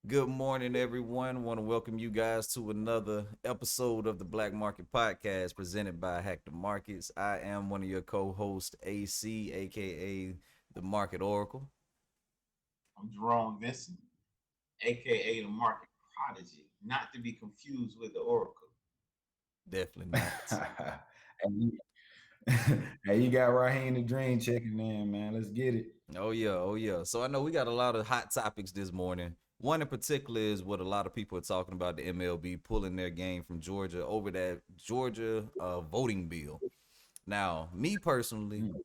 Good morning, everyone. Want to welcome you guys to another episode of the Black Market Podcast presented by Hack the Markets. I am one of your co-hosts, AC, aka the Market Oracle. I'm Jerome Vincent, aka the Market Prodigy, not to be confused with the Oracle. Definitely not. and you, hey, you got Raheem the Dream checking in, man. Let's get it. Oh yeah, oh yeah. So I know we got a lot of hot topics this morning. One in particular is what a lot of people are talking about: the MLB pulling their game from Georgia over that Georgia voting bill. Now, Mm.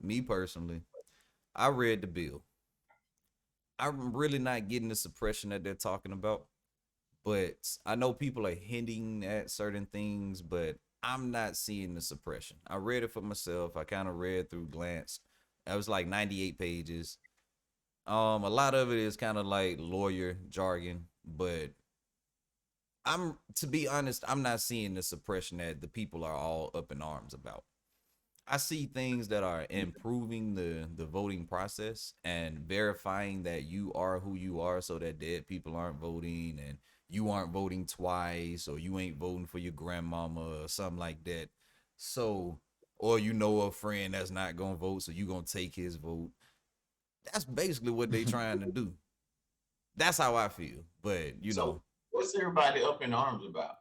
me personally, I read the bill. I'm really not getting the suppression that they're talking about, but I know people are hinting at certain things, but I'm not seeing the suppression. I read it for myself. I kind of read through glance. It was like 98 pages. A lot of it is kind of like lawyer jargon, but I'm to be honest, I'm not seeing the suppression that the people are all up in arms about. I see things that are improving the voting process and verifying that you are who you are so that dead people aren't voting and you aren't voting twice or you ain't voting for your grandmama or something like that. So or you know a friend that's not gonna vote, so you gonna take his vote. That's basically what they trying to do. That's how I feel. But So, what's everybody up in arms about?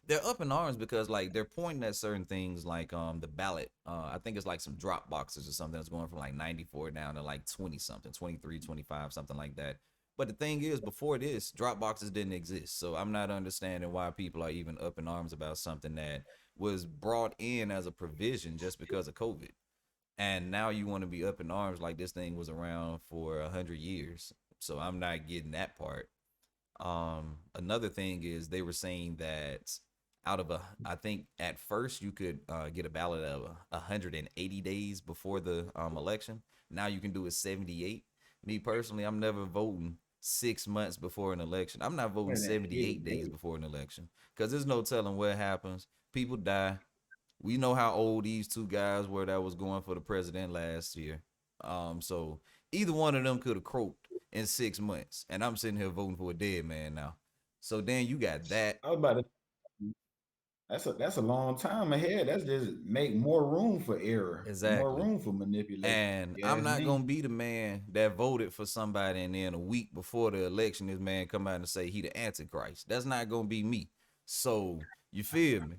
they're up in arms because like they're pointing at certain things like the ballot. I think it's like some drop boxes or something that's going from like 94 down to like 20 something, 23, 25, something like that. But the thing is, before this, drop boxes didn't exist. So I'm not understanding why people are even up in arms about something that was brought in as a provision just because of COVID. And now you want to be up in arms like this thing was around for 100 years. So I'm not getting that part. Another thing is they were saying that out of I think at first you could get a ballot of 180 days before the election. Now you can do it 78. Me personally, I'm never voting 6 months before an election. I'm not voting Wait a minute, 78 days before an election because there's no telling what happens. People die. We know how old these two guys were that was going for the president last year. So either one of them could have croaked in 6 months, and I'm sitting here voting for a dead man now. So then you got that. I was about to. That's a long time ahead. That's just make more room for error, more Exactly. room for manipulation. And You I'm ask not gonna me. be the man that voted for somebody and then a week before the election, this man come out and say he the antichrist. That's not gonna be me. So you feel me?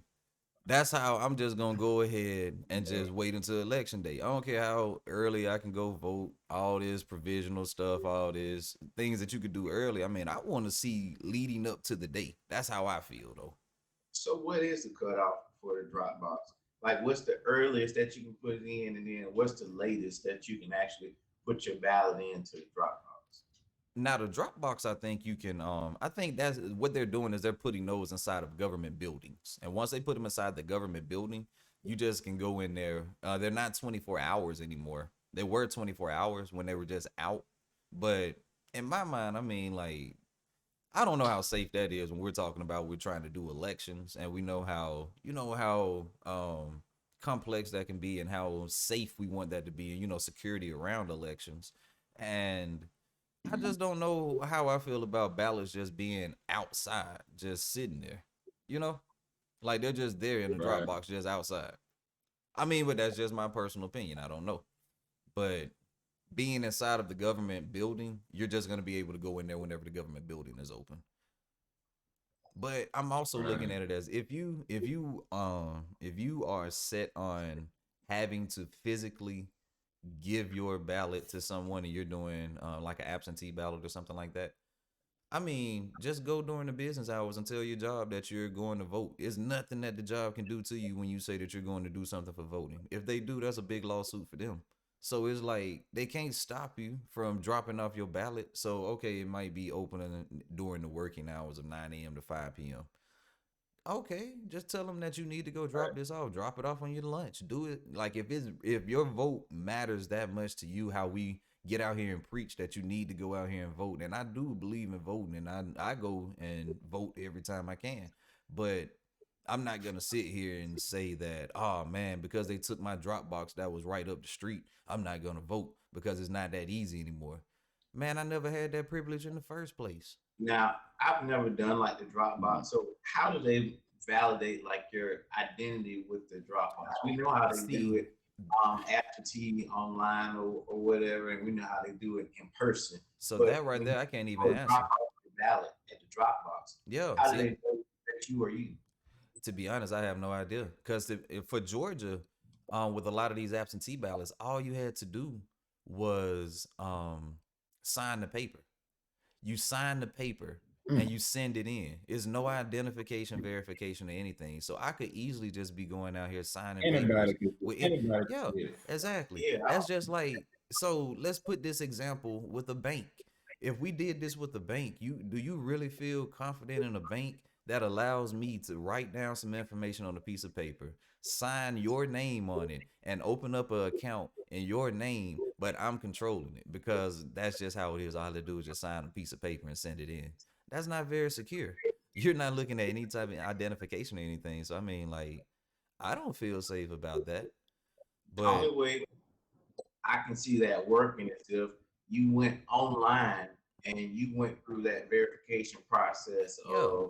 That's how I'm just gonna go ahead and Yeah. just wait until election day. I don't care how early I can go vote, all this provisional stuff, all this things that you could do early. I mean, I want to see leading up to the day. That's how I feel though. So, what is the cutoff for the drop box? Like, what's the earliest that you can put it in, and then what's the latest that you can actually put your ballot into the drop box? Now the Dropbox, I think you can. I think that's what they're doing is they're putting those inside of government buildings, and once they put them inside the government building, you just can go in there. They're not 24 hours anymore. They were 24 hours when they were just out, but in my mind, I mean, like I don't know how safe that is when we're talking about we're trying to do elections and we know how how complex that can be and how safe we want that to be and security around elections. And I just don't know how I feel about ballots just being outside, just sitting there. You know? Like they're just there in the drop Right. box just outside. I mean, but that's just my personal opinion. I don't know. But being inside of the government building, you're just gonna be able to go in there whenever the government building is open. But I'm also looking Right. at it as if you are set on having to physically give your ballot to someone and you're doing like an absentee ballot or something like that. I mean, just go during the business hours and tell your job that you're going to vote. It's nothing that the job can do to you when you say that you're going to do something for voting. If they do, that's a big lawsuit for them. So it's like they can't stop you from dropping off your ballot. So okay, it might be open during the working hours of 9 a.m. to 5 p.m. Okay, just tell them that you need to go drop Right. this off. Drop it off on your lunch. Do it like if your vote matters that much to you, how we get out here and preach that you need to go out here and vote. And I do believe in voting, and I go and vote every time I can. But I'm not gonna sit here and say that, oh man, because they took my drop box that was right up the street, I'm not gonna vote because it's not that easy anymore. Man, I never had that privilege in the first place. Now, I've never done like the Dropbox. So how do they validate like your identity with the Dropbox? We know how they do See, it absentee online or whatever, and we know how they do it in person. so But that right when you there, I can't even go to answer. Dropbox to ballot at the Dropbox, Yeah, how do they see, know that you are you? to be honest, I have no idea. Because for Georgia, with a lot of these absentee ballots, all you had to do was sign the paper. You sign the paper and Mm. you send it in. It's no identification verification or anything. So I could easily just be going out here signing papers Anybody could with it. anybody Yeah, could do it. exactly. Yeah, That's just like, so let's put this example with a bank. If we did this with a bank, you really feel confident in a bank that allows me to write down some information on a piece of paper, sign your name on it, and open up an account in your name, but I'm controlling it because that's just how it is. All I have to do is just sign a piece of paper and send it in. That's not very secure. You're not looking at any type of identification or anything. So I mean, like, I don't feel safe about that. But only way I can see that working is if you went online and you went through that verification process yeah,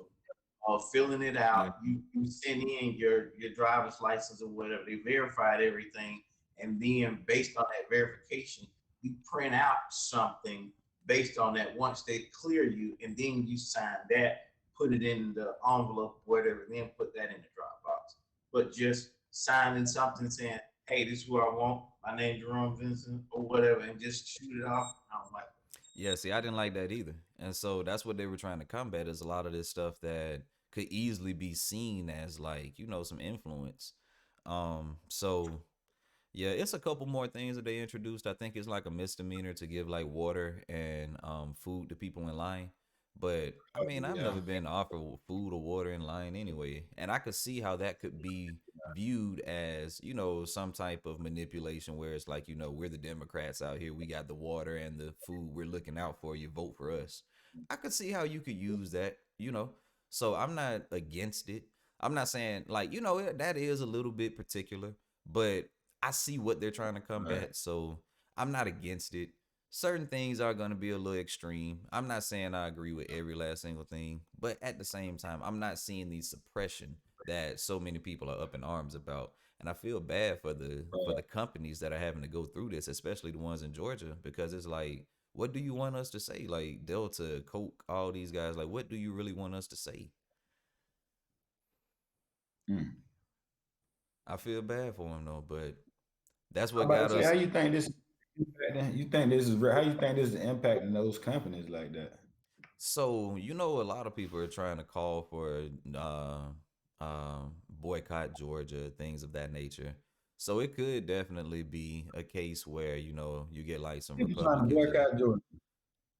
of filling it Yeah. out. You send in your driver's license or whatever. They verified everything, and then based on that verification, you print out something based on that. Once they clear you, and then you sign that, put it in the envelope, whatever, then put that in the Dropbox. But just signing something saying, "Hey, this is who I want. My name Jerome Vincent," or whatever, and just shoot it off. I don't like it. yeah, see, I didn't like that either. And so that's what they were trying to combat is a lot of this stuff that could easily be seen as like, some influence. So yeah, it's a couple more things that they introduced. I think it's like a misdemeanor to give like water and food to people in line. But I Oh, mean, I've yeah. never been offered food or water in line anyway. And I could see how that could be viewed as, some type of manipulation where it's like, we're the Democrats out here. We got the water and the food. We're looking out for you. Vote for us. I could see how you could use that. So I'm not against it. I'm not saying like, that is a little bit particular, but I see what they're trying to Right. combat, so I'm not against it. Certain things are going to be a little extreme. I'm not saying I agree with every last single thing, but at the same time, I'm not seeing the suppression that so many people are up in arms about. And I feel bad for the companies that are having to go through this, especially the ones in Georgia, because it's like, what do you want us to say? Like Delta, Coke, all these guys, like what do you really want us to say? Mm. I feel bad for them though, but that's I'm what about to got say, how us. you think this? You think this is how you think this is impacting those companies like that? So a lot of people are trying to call for boycott Georgia, things of that nature. So it could definitely be a case where you get like some People trying to Republicans that, boycott Jordan.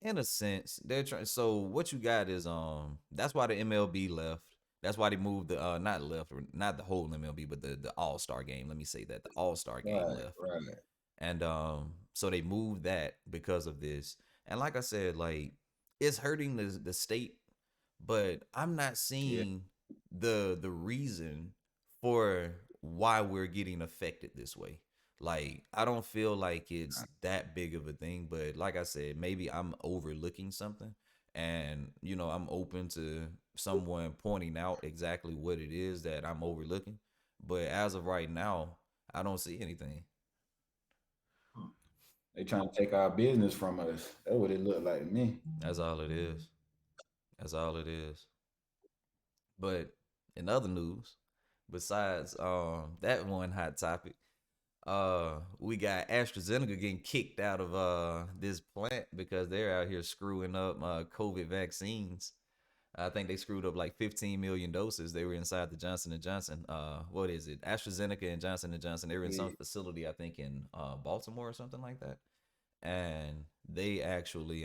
in a sense, they're trying. So what you got is that's why the MLB left. That's why they moved the not left, not the whole MLB, but the All Star game. Let me say that the All Star game Right, left. right. And so they moved that because of this. And like I said, like it's hurting the state, but I'm not Yeah. seeing the reason for why we're getting affected this way. Like I don't feel like it's that big of a thing, but like I said, maybe I'm overlooking something, and I'm open to someone pointing out exactly what it is that I'm overlooking. But as of right now, I don't see anything. They trying to take our business from us. That's what it looked like to me. That's all it is. That's all it is. But in other news, besides that one hot topic, we got AstraZeneca getting kicked out of this plant because they're out here screwing up COVID vaccines. I think they screwed up like 15 million doses. They were inside the Johnson and Johnson. What is it? AstraZeneca and Johnson and Johnson. They were in Yeah. some facility, I think in Baltimore or something like that. And they actually,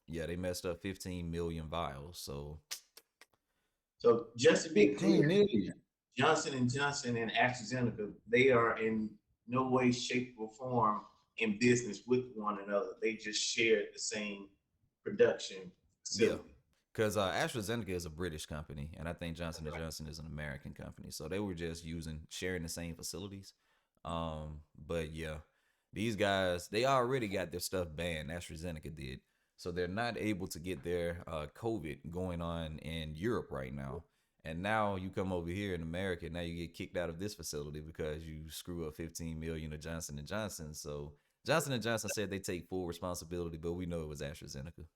yeah, they messed up 15 million vials. So So just to be 15 clear, million. Johnson and Johnson and AstraZeneca, they are in no way, shape, or form in business with one another. They just share the same production yeah, facility. because AstraZeneca is a British company, and I think Johnson and Johnson is an American company. So they were just sharing the same facilities. But yeah, these guys they already got their stuff banned. AstraZeneca did. So they're not able to get their COVID going on in Europe right now. And now you come over here in America, now you get kicked out of this facility because you screw up 15 million of Johnson and Johnson. So Johnson and Johnson said they take full responsibility, but we know it was AstraZeneca.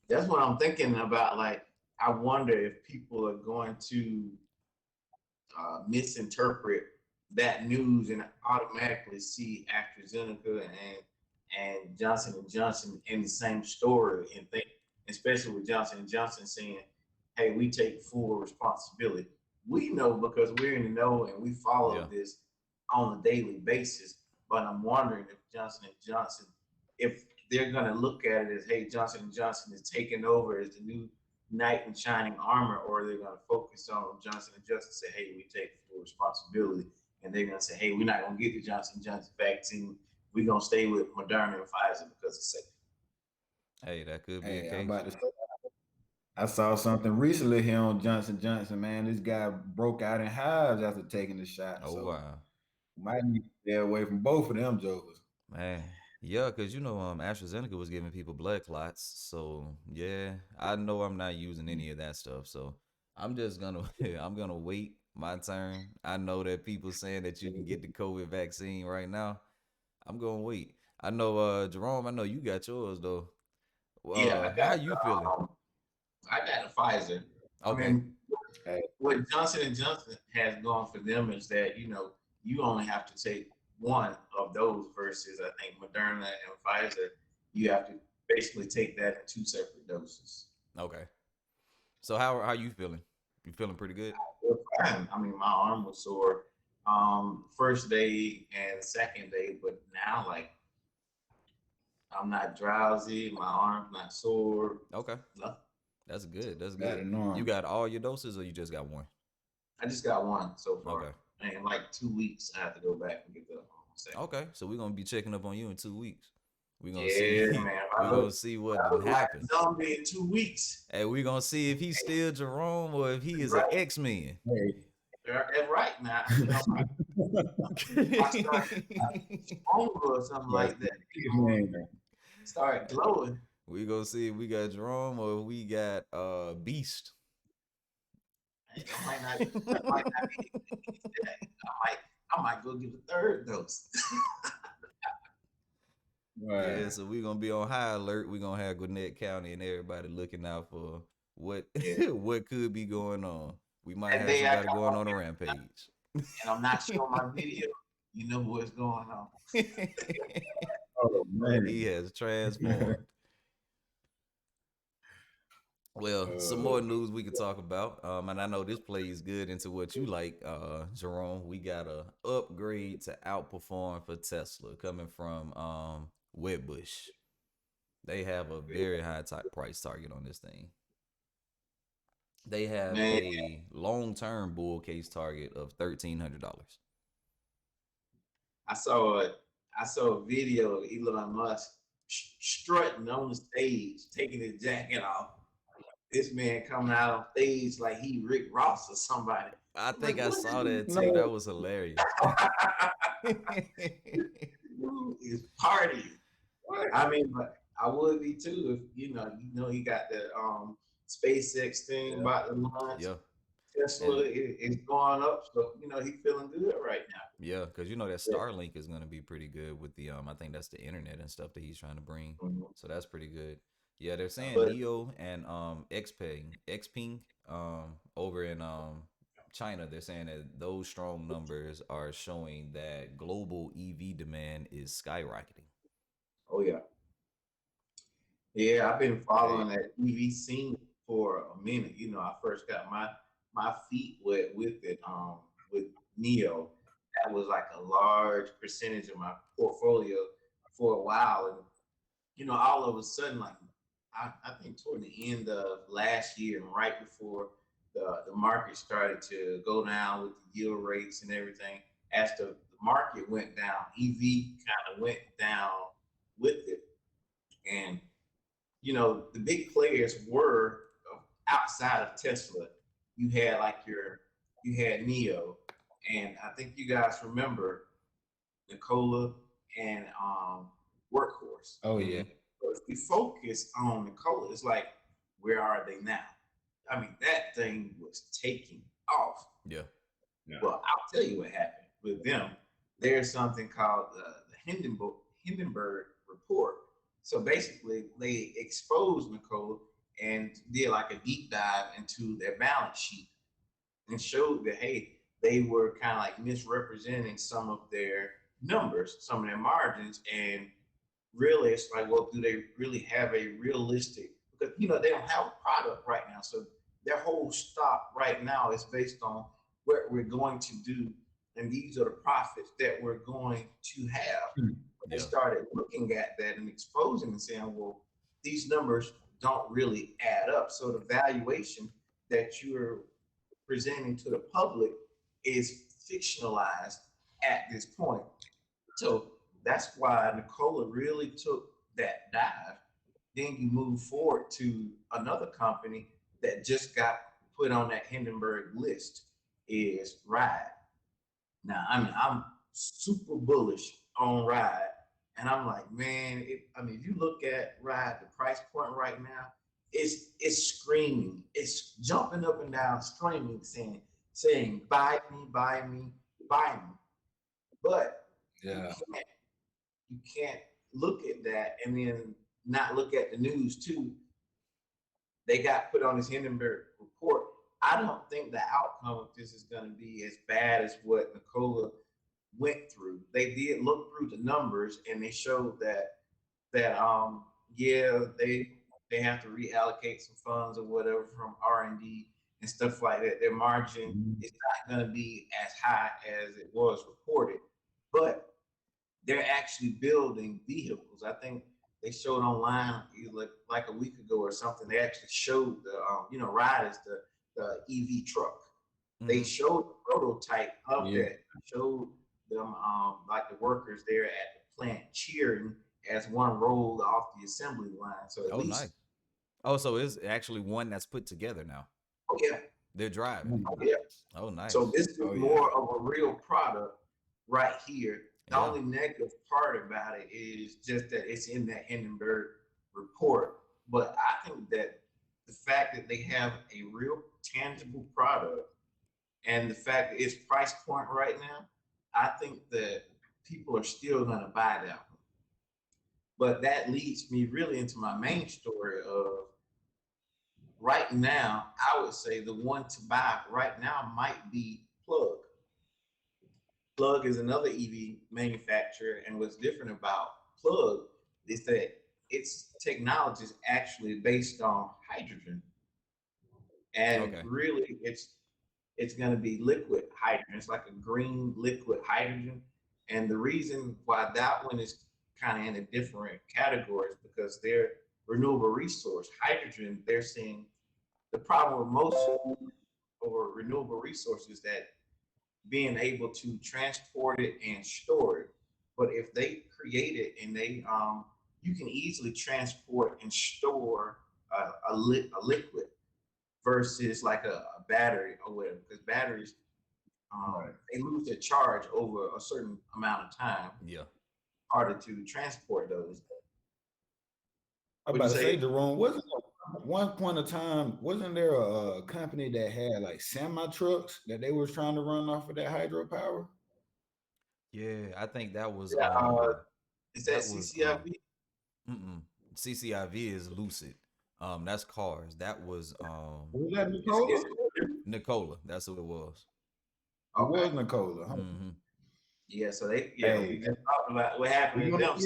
That's what I'm thinking about. Like, I wonder if people are going to misinterpret that news and automatically see AstraZeneca and Johnson and Johnson in the same story and think, especially with Johnson and Johnson saying, "Hey, we take full responsibility." We know because we're in the know and we follow Yeah. this on a daily basis. But I'm wondering if Johnson and Johnson, if they're going to look at it as, "Hey, Johnson and Johnson is taking over as the new knight in shining armor," or they're going to focus on Johnson and Johnson, say, "Hey, we take full responsibility," and they're going to say, "Hey, we're not going to get the Johnson and Johnson vaccine. We're going to stay with Moderna and Pfizer because it's safe." Hey, that could be a Hey, I'm case. about to say, I saw something recently here on Johnson Johnson. Man, this guy broke out in hives after taking the shot. Oh So wow. might need to stay away from both of them jokers. Man, yeah, because you know, AstraZeneca was giving people blood clots. So yeah, I know I'm not using any of that stuff. So I'm just gonna, I'm gonna wait my turn. I know that people saying that you can get the COVID vaccine right now. I'm gonna wait. I know, Jerome. I know you got yours though. Yeah, How you feeling? I got the Pfizer. I Okay, mean, Hey, what Johnson and Johnson has gone for them is that you only have to take one of those versus I think Moderna and Pfizer. You have to basically take that in two separate doses. okay. So how you feeling? You feeling pretty good? Feel fine. I mean, my arm was sore first day and second day, but now like I'm not drowsy, my arm's not sore. Okay, Nothing. that's good. That's back good. to You normal. got all your doses, or you just got one? I just got one so far. Okay. And in like 2 weeks, I have to go back and get the second. Okay, so we're gonna be checking up on you in 2 weeks. We're gonna Yeah, see. man. We're gonna see what I done look like happened, a zombie in 2 weeks. and we're gonna see if he's still Jerome or if he is an Right. X-Men. Hey. That's right now. I start stronger or something Yes, like that. man. Start glowing. We gonna see if we got Jerome or if we got Beast. I might not. I might not be that. I might go get a third dose. Yeah, Right. so we're gonna be on high alert. We're gonna have Gwinnett County and everybody looking out for what Yeah. what could be going on. We might That have day I somebody come going on on a here rampage. and I'm not showing my video, you know what's going on. Oh He man. has transformed. Well, some more news we could talk about. And I know this plays good into what you like, Jerome. We got a upgrade to outperform for Tesla coming from Wedbush. They have a very high price target on this thing. They have Man, a long-term bull case target of $1,300. I saw a I saw a video of Elon Musk strutting on the stage, taking his jacket off. This man coming out on stage like he Rick Ross or somebody. I I'm like, think I what is saw this that too. No, That was hilarious. dude is partying. what? I mean, but I would be too if he got the SpaceX thing Yeah. about the launch. Yeah, Tesla and is going up, so he feeling good right now. yeah, because you know that Yeah. Starlink is going to be pretty good with the I think that's the internet and stuff that he's trying to bring. Mhm. So that's pretty good. Yeah, they're saying But Neo and Xpeng over in China, they're saying that those strong numbers are showing that global EV demand is skyrocketing. oh yeah, yeah, I've been Hey, following that EV scene for a minute. I first got my feet wet with it with Neo. That was like a large percentage of my portfolio for a while, and all of a sudden, like I think toward the end of last year and right before the market started to go down with the yield rates and everything, as the market went down, EV kind of went down with it. And the big players were outside of Tesla. You had like you had Neo, and I think you guys remember Nikola and workhorse. Oh yeah. But if we focus on Nikola, it's like, where are they now? I mean, that thing was taking off. Yeah. Well, I'll tell you what happened with them. There's something called the Hindenburg report. So basically, they exposed Nikola and did like a deep dive into their balance sheet and showed that, hey, they were kind of like misrepresenting some of their numbers, some of their margins, and really it's like, well, do they really have a realistic, because they don't have a product right now, so their whole stock right now is based on what we're going to do, and these are the profits that we're going to have. They started looking at that and exposing and saying, well, these numbers don't really add up, so the valuation that you're presenting to the public is fictionalized at this point. So that's why Nikola really took that dive. Then you move forward to another company that just got put on that Hindenburg list is Ride. Now, I mean, I'm super bullish on Ride. And I'm like, man, if you look at Ride, the price point right now, it's screaming, it's jumping up and down, screaming, saying, buy me, buy me, buy me. But Yeah. you can't look at that and then not look at the news too. They got put on this Hindenburg report. I don't think the outcome of this is going to be as bad as what Nikola went through. They did look through the numbers and they showed that yeah, they have to reallocate some funds or whatever from R&D and stuff like that. Their margin is not going to be as high as it was reported, but they're actually building vehicles. I think they showed online like a week ago or something. They actually showed the Ride is the EV truck. They showed the prototype of that. Showed them like the workers there at the plant cheering as one rolled off the assembly line. So at least, nice. Oh, so it's actually one that's put together now. Oh yeah, they're driving. Oh yeah. Oh nice. So this is more of a real product right here. The only negative part about it is just that it's in that Hindenburg report. But I think that the fact that they have a real tangible product and the fact that it's price point right now, I think that people are still going to buy that one. But that leads me really into my main story of right now, I would say the one to buy right now might be Plug. Plug is another EV manufacturer, and what's different about Plug is that its technology is actually based on hydrogen, and really, it's going to be liquid hydrogen. It's like a green liquid hydrogen, and the reason why that one is kind of in a different category is because they're renewable resource hydrogen. They're seeing the problem with most or renewable resources that being able to transport it and store it. But if they create it and you can easily transport and store a liquid versus like a battery or whatever, because batteries they lose their charge over a certain amount of time. Yeah, harder to transport those. I'm about to say, Jerome, wasn't one point of time, wasn't there a company that had like semi trucks that they was trying to run off of that hydropower? Yeah, I think that was is that CCIV? CCIV is Lucid. That's cars. That was that Nikola? Nikola. That's who it was. It was Nikola. Huh? Yeah, so we just talked about what happened to them.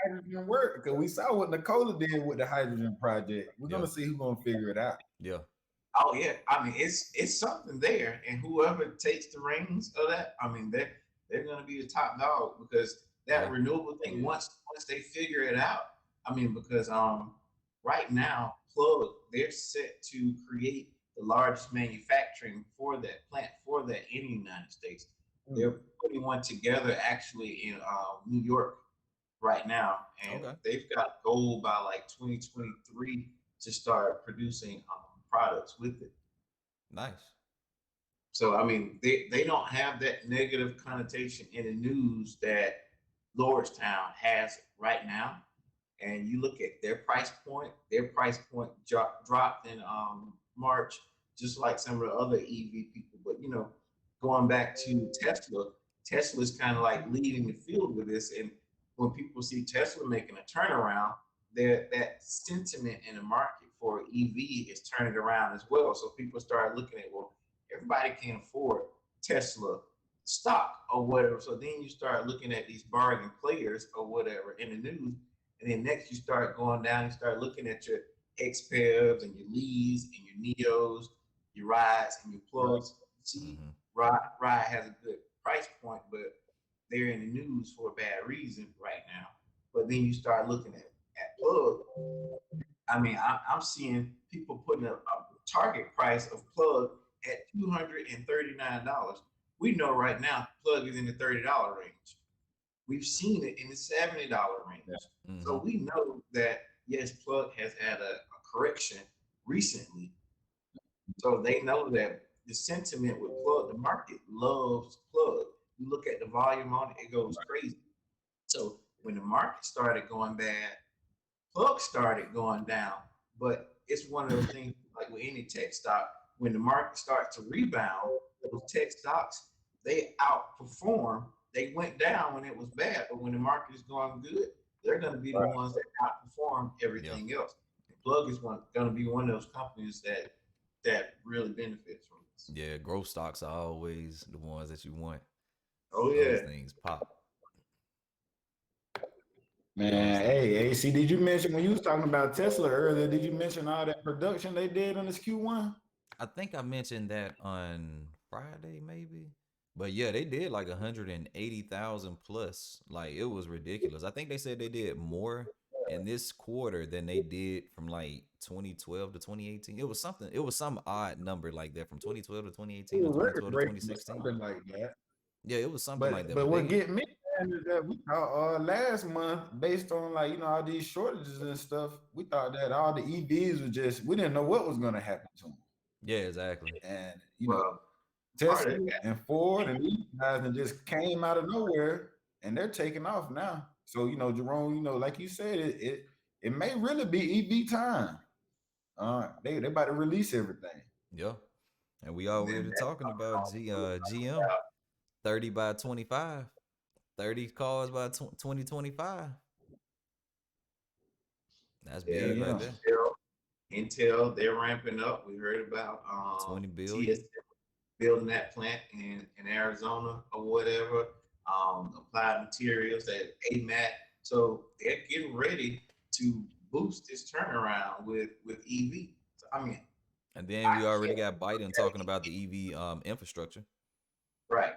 Hydrogen work because we saw what Nikola did with the hydrogen project. We're gonna see who's gonna figure it out. Yeah. Oh yeah, I mean it's something there, and whoever takes the reins of that, I mean they're gonna be the top dog because that renewable thing once they figure it out. I mean because right now Plug they're set to create the largest manufacturing for that plant for that in the United States. They're putting one together actually in New York right now, and they've got a goal by like 2023 to start producing products with it. Nice. So I mean, they don't have that negative connotation in the news that Lordstown has right now, and you look at their price point dropped in March, just like some of the other EV people. But going back to Tesla, Tesla's kind of like leading the field with this. And when people see Tesla making a turnaround, that sentiment in the market for EV is turning around as well. So people start looking at, well, everybody can't afford Tesla stock or whatever. So then you start looking at these bargain players or whatever in the news. And then next you start going down and start looking at your XPEVs and your Lees and your Neos, your Rides and your Plugs. See, Ride has a good price point, but they're in the news for a bad reason right now. But then you start looking at Plug. I mean, I'm seeing people putting a target price of Plug at $239. We know right now Plug is in the $30 range. We've seen it in the $70 range. Yeah. So we know that, yes, Plug has had a correction recently. So they know that the sentiment with Plug, the market loves Plug. You look at the volume on it, it goes crazy. So when the market started going bad, Plug started going down. But it's one of those things, like with any tech stock, when the market starts to rebound, those tech stocks, they outperform. They went down when it was bad, but when the market is going good, they're going to be the ones that outperform everything else. Plug is going to be one of those companies that really benefits from this. Yeah, growth stocks are always the ones that you want. Oh yeah, those things pop. Man, hey, AC, did you mention when you was talking about Tesla earlier? Did you mention all that production they did on this Q1? I think I mentioned that on Friday, maybe. But yeah, they did like 180,000 plus. Like it was ridiculous. I think they said they did more in this quarter than they did from like 2012 to 2018. It was something. It was some odd number like that from 2012 to 2018 or 2012 to 2016. Something like that. Yeah, it was something like that. But what get me is that we thought last month, based on like all these shortages and stuff, we thought that all the EVs were just, we didn't know what was going to happen to them. Yeah, exactly. And Tesla and Ford and these guys and just came out of nowhere and they're taking off now. So Jerome, like you said, it may really be EV time. They about to release everything. Yeah, and we already talking about GM 30 by 25, 30 cars by 2025. That's big right there. Intel, they're ramping up. We heard about 20 billion. Building that plant in Arizona or whatever. Applied Materials at AMAT. So they're getting ready to boost this turnaround with EV. So, I mean, and then we already got Biden talking about the EV infrastructure. Right.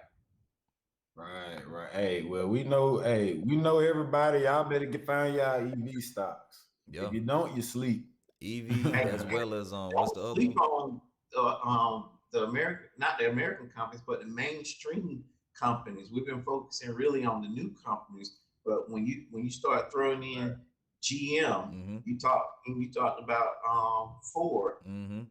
Hey, well, we know everybody. Y'all better find y'all EV stocks. Yeah. If you don't, you sleep. EV as well as what's the other one? The American, not the American companies, but the mainstream companies. We've been focusing really on the new companies, but when you start throwing in GM, you talked about Ford,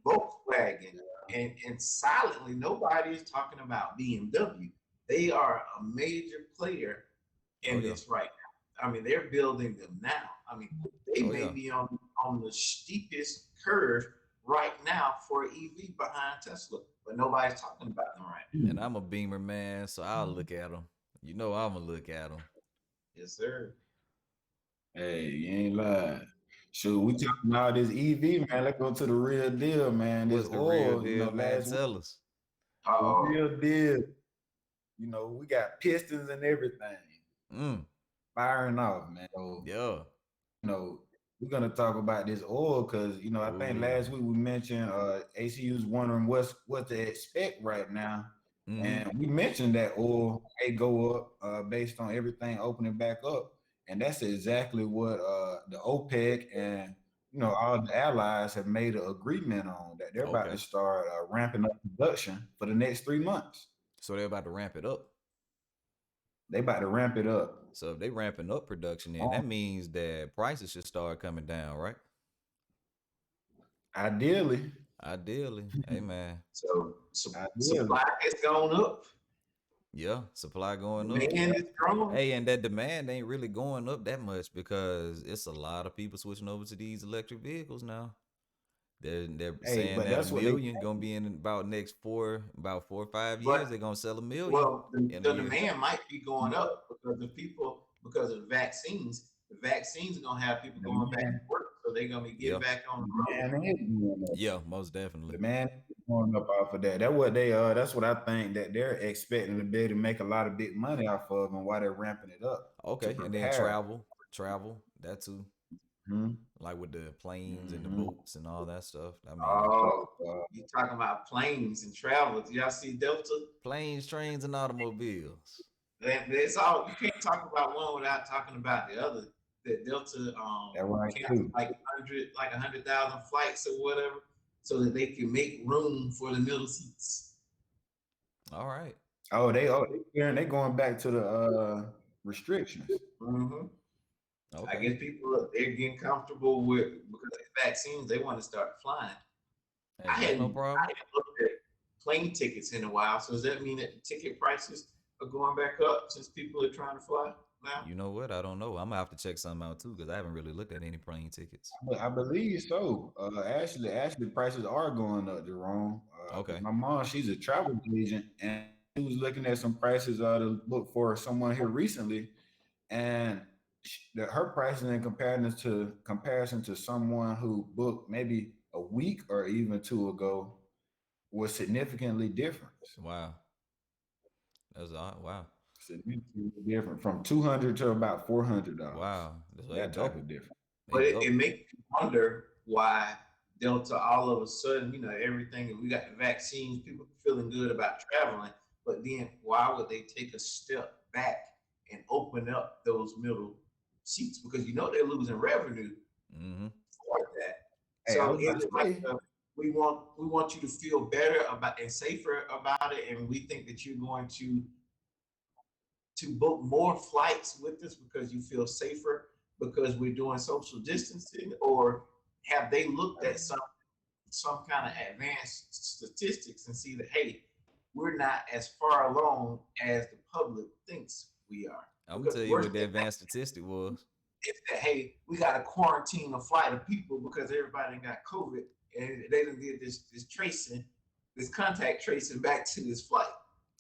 Volkswagen, and silently nobody is talking about BMW. They are a major player in this right now. I mean, they're building them now. I mean, they may be on the steepest curve right now for EV behind Tesla, but nobody's talking about them right now. And I'm a Beamer man, so I'll look at them. I'm gonna look at them. Yes, sir. Hey, you ain't lying. Shoot, we talking about this EV, man. Let's go to the real deal, man. What's the real deal, man? Tell us. The real deal. We got pistons and everything. Firing off, man. So, we're gonna talk about this oil because I think last week we mentioned ACU's wondering what's to expect right now. And we mentioned that oil may go up based on everything opening back up. And that's exactly what the OPEC and all the allies have made an agreement on, that they're about to start ramping up production for the next 3 months. So they're about to ramp it up. They about to ramp it up. So if they ramping up production, then that means that prices should start coming down, right? Ideally. Hey man. So supply has gone up. Yeah, supply going up. Demand is growing. Hey, and that demand ain't really going up that much because it's a lot of people switching over to these electric vehicles now. They're Hey, saying but that a that's what they million gonna be in about 4 or 5 years. But They're gonna sell a million well, in a the year. demand might be going up because because of the vaccines. The vaccines are gonna have people the going back to man, work, so they're gonna be getting Yeah, back on the the road. man is going up. yeah, most definitely. The man is going up off of that. That's what they that's what I think that they're expecting to be able to make a lot of big money off of and why they're ramping it up to Okay, and then prepare. travel, that too. Hmm. Like with the planes and the Hmm. boats and all that stuff. I mean, Oh, So, you talking about planes and travel? Y'all see Delta? planes, trains, and automobiles. That's all. You can't talk about one without talking about the other. That Delta that right canceled too. like 100,000 flights or whatever, so that they can make room for the middle seats. All right. They going back to the restrictions. Hmm. I Okay. guess they're getting comfortable with because of the vaccines. They want to start flying. Hey, that's no I problem. hadn't looked at plane tickets in a while. So does that mean that the ticket prices are going back up since people are trying to fly now? You know what? I don't know. I'm gonna have to check something out too because I haven't really looked at any plane tickets. I believe so. Actually, prices are going up, Jerome. Because Okay. my mom, she's a travel agent, and she was looking at some prices to look for someone here recently, and her prices in comparison to someone who booked maybe a week or even two ago was significantly different. Wow. That's odd. Wow. Significantly different from 200 to about $400. Wow. They That type double. of difference. They But it double. makes you wonder why Delta all of a sudden, everything, we got the vaccines, people feeling good about traveling, but then why would they take a step back and open up those middle seats? Because they're losing revenue Mm-hmm. for that. Hey, I So was about is to it like say, we want you to feel better about and safer about it, and we think that you're going to book more flights with us because you feel safer because we're doing social distancing, or have they looked at some kind of advanced statistics and see that, hey, we're not as far along as the public thinks we are? I'm gonna Because tell you worst what the thing advanced statistic was. is that, hey, we got to quarantine a flight of people because everybody got COVID, and they done did this tracing, this contact tracing back to this flight.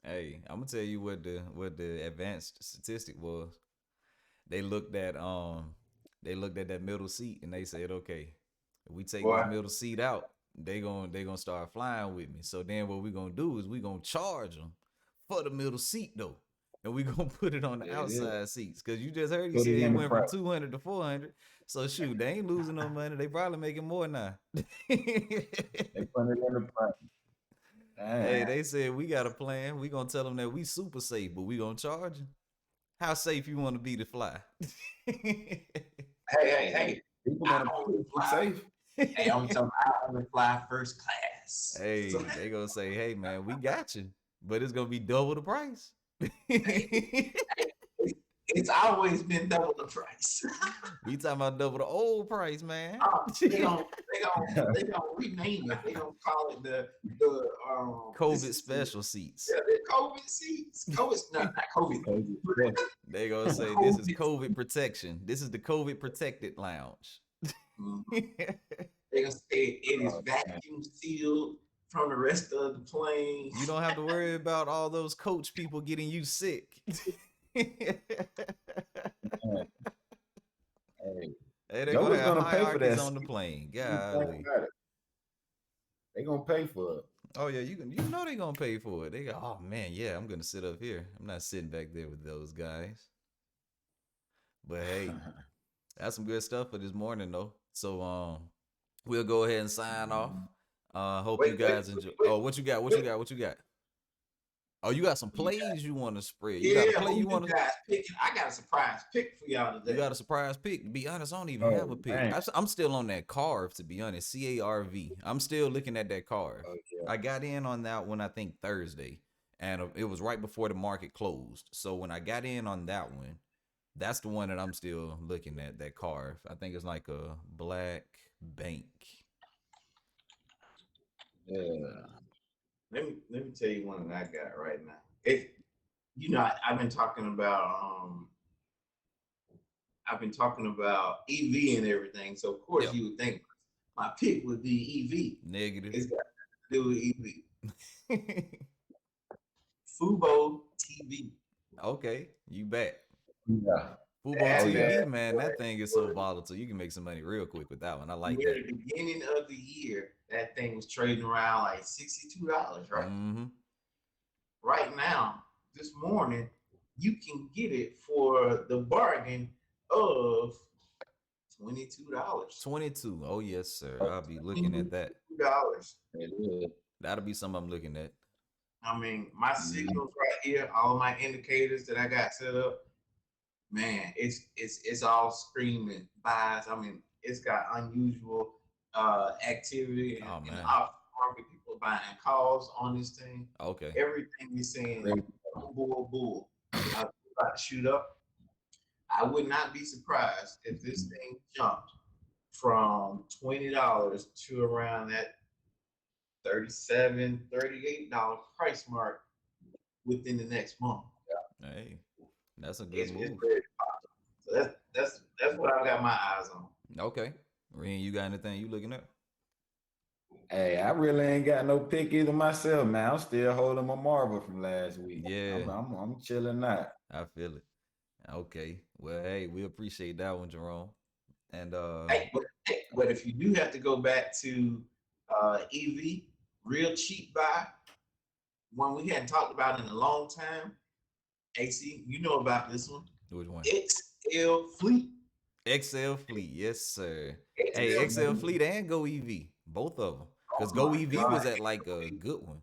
Hey, I'm gonna tell you what the advanced statistic was. They looked at they looked at that middle seat and they said, okay, if we take this Boy, middle seat out, they gonna start flying with me. So then what we gonna do is we gonna charge them for the middle seat though, and we gonna put it on the there it is. outside seats because you just heard he Put said it it in the went from price. 200 to 400. So shoot, they ain't losing no money. They probably making more now. They put it in the price. Hey, Dang. they said we got a plan. We gonna tell them that we super safe, but we gonna charge them. How safe you want to be to fly? hey, People I gonna only be fly. safe. Hey, I'm telling you, I only fly first class. So Hey, they gonna say, "Hey, man, we got you," but it's gonna be double the price. it's always been double the price. We talking about double the old price, man. they gonna they gonna rename it. They gonna call it the this COVID is the special seats. yeah, the COVID seats. COVID not COVID. They gonna The say this is COVID. COVID protection. This is the COVID protected lounge. Mhm. They gonna say it is Oh, man. vacuum sealed from the rest of the plane. You don't have to worry about all those coach people getting you sick. Man. Hey, Hey, they're gonna Joker's have gonna pay for hierarchies that. on the plane. Think Golly. about it. They gonna pay for it. Oh yeah, you know they gonna pay for it. They go, oh man, yeah, I'm gonna sit up here. I'm not sitting back there with those guys. But hey, that's some good stuff for this morning though. So we'll go ahead and sign off. Hope you Wait, wait, guys enjoy. wait, Oh, what you got? What you wait. got? What you got? Oh, you got some plays you want to spread. You got a Yeah, play who you you want to. guys picking? I got a surprise pick for y'all You today. got a surprise pick. To be honest, I don't even have a Oh pick. man. I'm still on that carve. To be honest, CARV. I'm still looking at that carve. Oh yeah. I got in on that one. I think Thursday, and it was right before the market closed. So when I got in on that one, that's the one that I'm still looking at. That carve. I think it's like a black bank. Yeah. Let me tell you one that I got right now. I've been talking about EV and everything. So of course you would think my pick would be EV. Negative. It's got to do with EV. Fubo TV. Okay, you bet. Yeah. Fubo TV, That man, that thing is so volatile. You can make some money real quick with that one. I like near that. the beginning of the year, that thing was trading around like $62, right? Mm-hmm. Right now, this morning, you can get it for the bargain of $22. 22. Oh yes, sir. I'll be looking at that. $22. That'll be something I'm looking at. I mean, my signals right here, all my indicators that I got set up, man, it's all screaming buys. I mean, it's got unusual activity in the option market. People are buying calls on this thing. Okay. Everything is saying bull. About to shoot up. I would not be surprised if this thing jumped from $20 to around that $37, $38 price mark within the next month. Hey, that's a good It's move. very possible. So that's what I got my eyes on. Okay. Reen, you got anything you looking at? Hey, I really ain't got no pick either myself, man. I'm still holding my marble from last week. Yeah. I'm chilling out. I feel it. Okay. Well, hey, we appreciate that one, Jerome. And but if you do have to go back to EV, real cheap buy, one we hadn't talked about in a long time. AC, you know about this one. Which one? XL Fleet. XL Fleet, yes, sir. XL Hey, XL Fleet and Go EV, both of them. Because Go EV was at like a good one.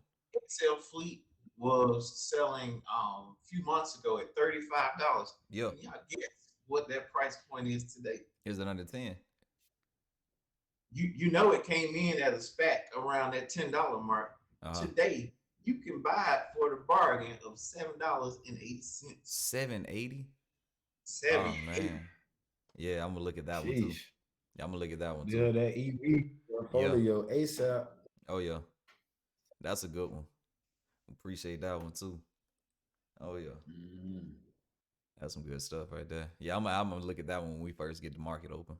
XL Fleet was selling a few months ago at $35. Yeah. Can y'all guess what that price point is today? Is it under 10? You know it came in at a SPAC around that $10 mark. Today, you can buy it for the bargain of $7.80. $7.80? $7.80. Oh man. Yeah, I'm gonna look at that one too. Yeah, I'm gonna look at that one too. Yeah, that EV portfolio ASAP. Oh yeah. That's a good one. Appreciate that one too. Oh yeah. Mm-hmm. That's some good stuff right there. Yeah, I'm gonna look at that one when we first get the market open.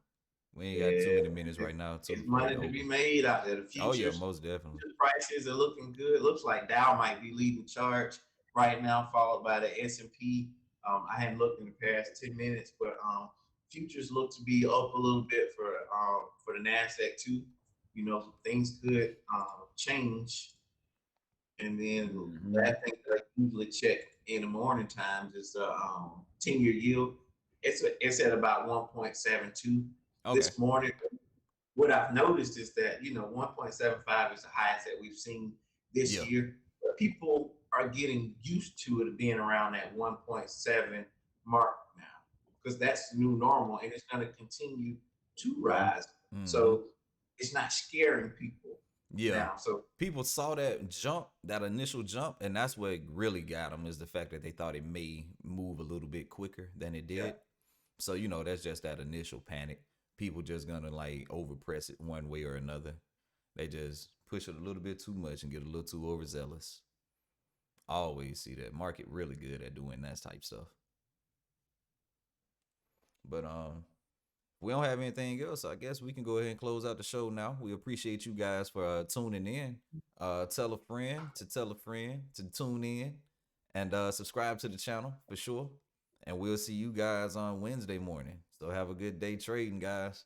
We ain't got too many minutes right now. It's money to be made out there. The futures, oh yeah, most definitely. The prices are looking good. Looks like Dow might be leading the charge right now, followed by the S&P. I hadn't looked in the past 10 minutes, but futures look to be up a little bit for the Nasdaq too. You know, things could change. And then that thing that I usually check in the morning times is the 10-year yield. It's at about 1.72 this morning. What I've noticed is that 1.75 is the highest that we've seen this year. But people are getting used to it being around that 1.7 mark now because that's the new normal, and it's going to continue to rise. So it's not scaring people. Yeah. Now, so people saw that jump, that initial jump, and that's what really got them is the fact that they thought it may move a little bit quicker than it did. Yeah. So, that's just that initial panic. People just gonna like overpress it one way or another. They just push it a little bit too much and get a little too overzealous. I always see that market really good at doing that type stuff. But we don't have anything else. I guess we can go ahead and close out the show now. We appreciate you guys for tuning in. Tell a friend to tune in and subscribe to the channel for sure. And we'll see you guys on Wednesday morning. So have a good day trading, guys.